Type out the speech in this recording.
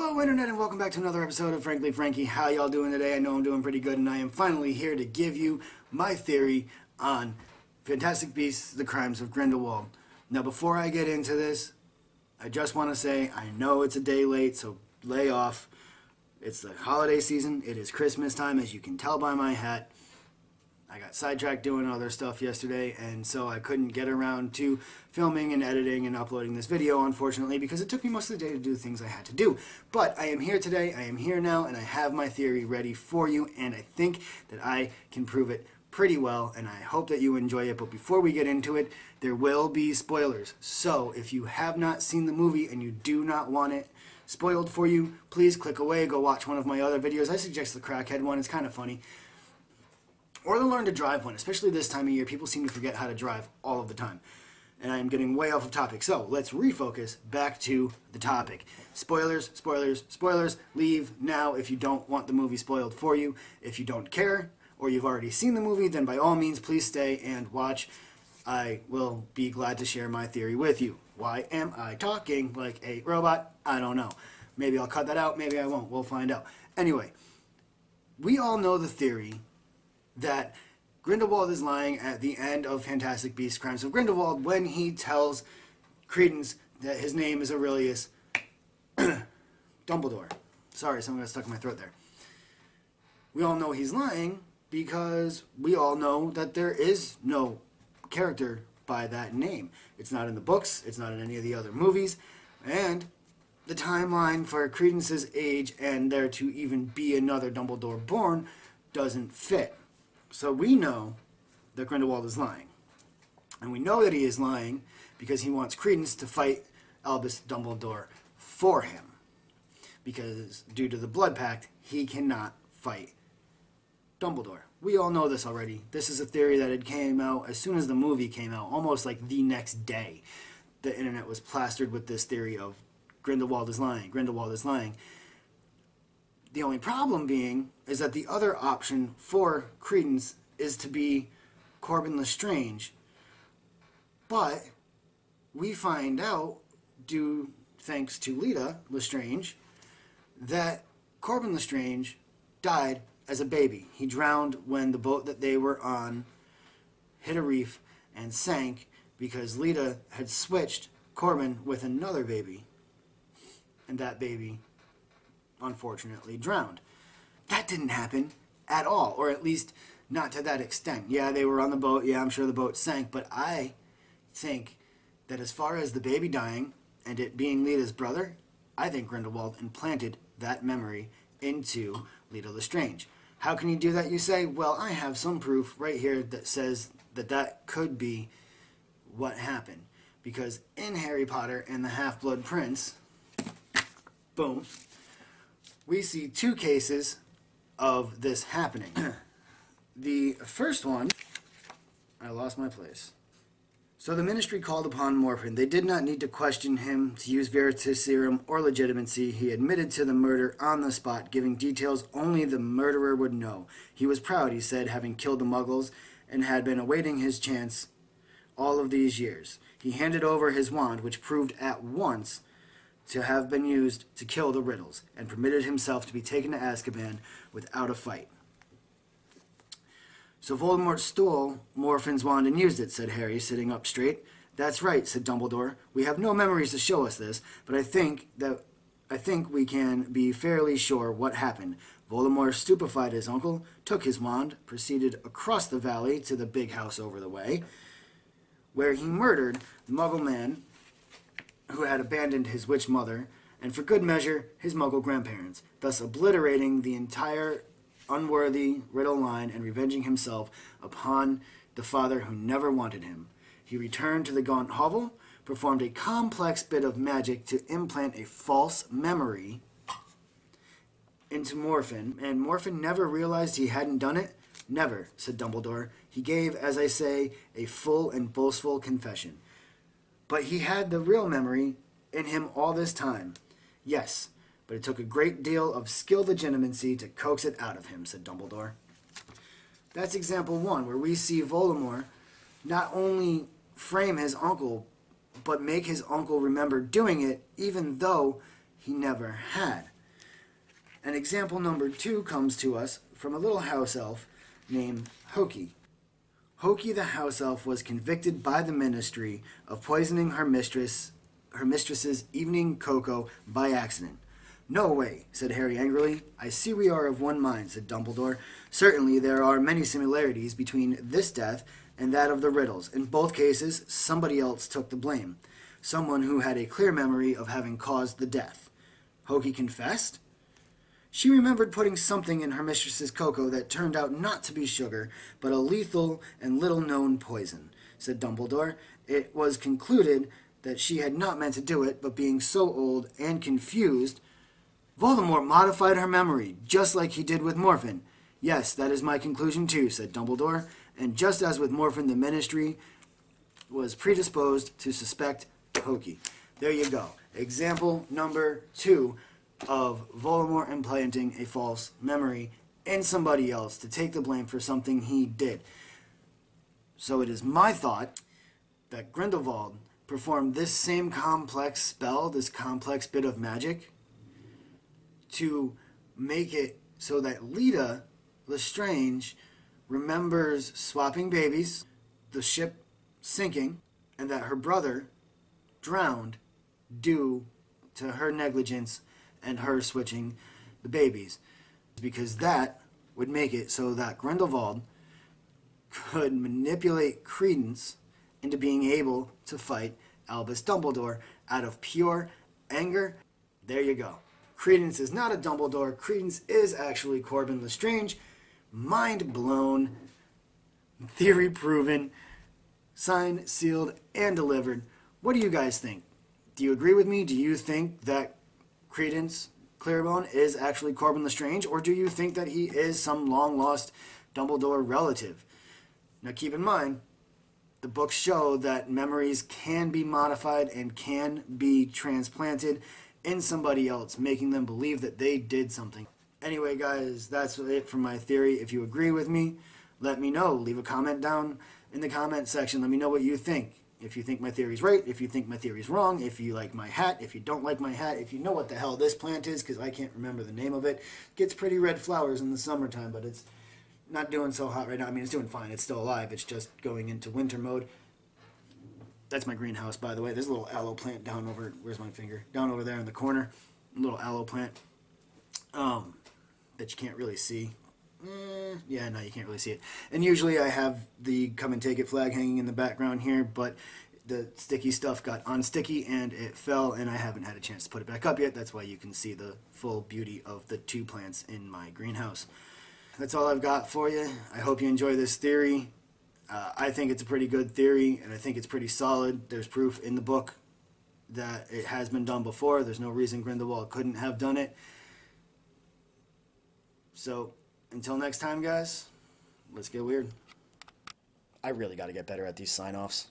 Hello Internet and welcome back to another episode of Frankly Frankie. How y'all doing today? I know I'm doing pretty good and I am finally here to give you my theory on Fantastic Beasts, The Crimes of Grindelwald. Now before I get into this, I just want to say I know it's a day late, so lay off. It's the holiday season. It is Christmas time, as you can tell by my hat. I got sidetracked doing other stuff yesterday, and so I couldn't get around to filming and editing and uploading this video, unfortunately, because it took me most of the day to do things I had to do. But I am here today, I am here now, and I have my theory ready for you, and I think that I can prove it pretty well, and I hope that you enjoy it. But before we get into it, there will be spoilers. So if you have not seen the movie and you do not want it spoiled for you, please click away, go watch one of my other videos. I suggest the Crackhead one, it's kind of funny. Or the Learn to Drive one, especially this time of year. People seem to forget how to drive all of the time. And I am getting way off of topic. So let's refocus back to the topic. Spoilers, spoilers, spoilers. Leave now if you don't want the movie spoiled for you. If you don't care, or you've already seen the movie, then by all means, please stay and watch. I will be glad to share my theory with you. Why am I talking like a robot? I don't know. Maybe I'll cut that out, maybe I won't. We'll find out. Anyway, we all know the theory that Grindlewald is lying at the end of Fantastic Beasts, Crimes of Grindelwald when he tells Credence that his name is Aurelius Dumbledore. Sorry, something got stuck in my throat there. We all know he's lying because we all know that there is no character by that name. It's not in the books, it's not in any of the other movies, and the timeline for Credence's age and there to even be another Dumbledore born doesn't fit. So we know that Grindlewald is lying. And we know that he is lying because he wants Credence to fight Albus Dumbledore for him. Because due to the blood pact, he cannot fight Dumbledore. We all know this already. This is a theory that had came out as soon as the movie came out, almost like the next day. The internet was plastered with this theory of Grindlewald is lying, Grindlewald is lying. The only problem being is that the other option for Credence is to be Corbin Lestrange. But we find out, thanks to Lita Lestrange, that Corbin Lestrange died as a baby. He drowned when the boat that they were on hit a reef and sank because Lita had switched Corbin with another baby. And that baby unfortunately drowned. That didn't happen at all, or at least not to that extent. Yeah, they were on the boat. Yeah, I'm sure the boat sank, but I think that as far as the baby dying and it being Lita's brother, I think Grindelwald implanted that memory into Lita Lestrange. How can you do that, you say? Well, I have some proof right here that says that that could be what happened. Because in Harry Potter and the Half-Blood Prince, boom, we see two cases of this happening. The first one, I lost my place. So the ministry called upon Morphin. They did not need to question him to use veritaserum or legitimacy. He admitted to the murder on the spot, giving details only the murderer would know. He was proud, he said, having killed the Muggles and had been awaiting his chance all of these years. He handed over his wand, which proved at once to have been used to kill the Riddles, and permitted himself to be taken to Azkaban without a fight. So Voldemort stole Morphin's wand and used it, said Harry, sitting up straight. That's right, said Dumbledore. We have no memories to show us this, but I think we can be fairly sure what happened. Voldemort stupefied his uncle, took his wand, proceeded across the valley to the big house over the way, where he murdered the Muggle man who had abandoned his witch mother, and for good measure, his Muggle grandparents, thus obliterating the entire unworthy Riddle line and revenging himself upon the father who never wanted him. He returned to the Gaunt Hovel, performed a complex bit of magic to implant a false memory into Morphin, and Morphin never realized he hadn't done it? Never, said Dumbledore. He gave, as I say, a full and boastful confession. But he had the real memory in him all this time. Yes, but it took a great deal of skilled legitimacy to coax it out of him, said Dumbledore. That's example one, where we see Voldemort not only frame his uncle, but make his uncle remember doing it even though he never had. And example number 2 comes to us from a little house elf named Hoki. Hoki the house elf was convicted by the ministry of poisoning her mistress's evening cocoa by accident. "No way," said Harry angrily. "I see we are of one mind," said Dumbledore. "Certainly there are many similarities between this death and that of the Riddles. In both cases, somebody else took the blame. Someone who had a clear memory of having caused the death." Hoki confessed? "She remembered putting something in her mistress's cocoa that turned out not to be sugar, but a lethal and little-known poison," said Dumbledore. "It was concluded that she had not meant to do it, but being so old and confused, Voldemort modified her memory, just like he did with Morphin." "Yes, that is my conclusion too," said Dumbledore. "And just as with Morphin, the Ministry was predisposed to suspect Hoki." There you go. Example number 2 of Voldemort implanting a false memory in somebody else to take the blame for something he did. So it is my thought that Grindelwald performed this same complex spell, this complex bit of magic, to make it so that Lita Lestrange remembers swapping babies, the ship sinking, and that her brother drowned due to her negligence and her switching the babies. Because that would make it so that Grindelwald could manipulate Credence into being able to fight Albus Dumbledore out of pure anger. There you go. Credence is not a Dumbledore. Credence is actually Corbin Lestrange. Mind blown. Theory proven. Signed, sealed, and delivered. What do you guys think? Do you agree with me? Do you think that Credence Clearbone is actually Corbin Lestrange, or do you think that he is some long-lost Dumbledore relative? Now keep in mind, the books show that memories can be modified and can be transplanted in somebody else, making them believe that they did something. Anyway, guys, that's it for my theory. If you agree with me, let me know. Leave a comment down in the comment section. Let me know what you think. If you think my theory's right, if you think my theory's wrong, if you like my hat, if you don't like my hat, if you know what the hell this plant is, because I can't remember the name of it. It gets pretty red flowers in the summertime, but it's not doing so hot right now. I mean, it's doing fine. It's still alive. It's just going into winter mode. That's my greenhouse, by the way. There's a little aloe plant down over, where's my finger? Down over there in the corner. A little aloe plant that you can't really see. Yeah, no, you can't really see it. And usually I have the come and take it flag hanging in the background here, but the sticky stuff got unsticky and it fell, and I haven't had a chance to put it back up yet. That's why you can see the full beauty of the 2 plants in my greenhouse. That's all I've got for you. I hope you enjoy this theory. I think it's a pretty good theory, and I think it's pretty solid. There's proof in the book that it has been done before. There's no reason Grindelwald couldn't have done it. So, until next time, guys, let's get weird. I really got to get better at these sign-offs.